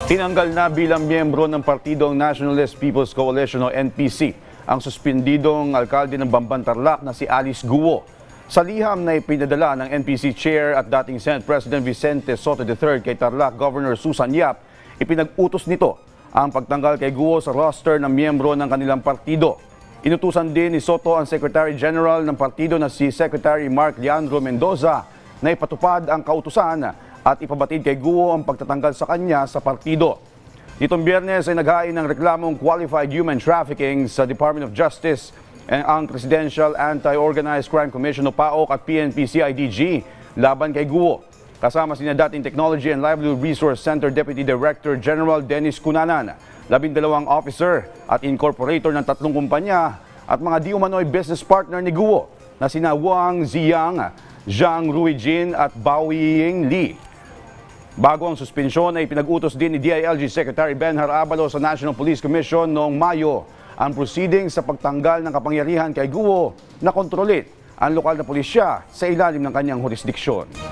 Tinanggal na bilang miyembro ng Partidong Nationalist People's Coalition o NPC ang suspendidong alkalde ng Bamban Tarlac na si Alice Guo. Sa liham na ipinadala ng NPC Chair at dating Senate President Vicente Soto III kay Tarlac Governor Susan Yap, ipinag-utos nito ang pagtanggal kay Guo sa roster ng miyembro ng kanilang partido. Inutusan din ni Soto ang Secretary General ng partido na si Secretary Mark Leandro Mendoza na ipatupad ang kautusan at ipabatid kay Guo ang pagtatanggal sa kanya sa partido. Nitong Biyernes ay naghain ng reklamong qualified human trafficking sa Department of Justice ang Presidential Anti-Organized Crime Commission o PAOK at PNP-CIDG laban kay Guo. Kasama sina dating Technology and Livelihood Resource Center Deputy Director General Dennis Cunanan, 12 officer at incorporator ng 3 kumpanya at mga di umano'y business partner ni Guo na sina Wang Ziyang, Zhang Ruijin at Bao Ying Li. Bago ang suspensyon ay pinag-utos din ni DILG Secretary Benhar Abalos sa National Police Commission noong Mayo ang proceedings sa pagtanggal ng kapangyarihan kay Guo na kontrolin ang lokal na pulisya sa ilalim ng kanyang jurisdiksyon.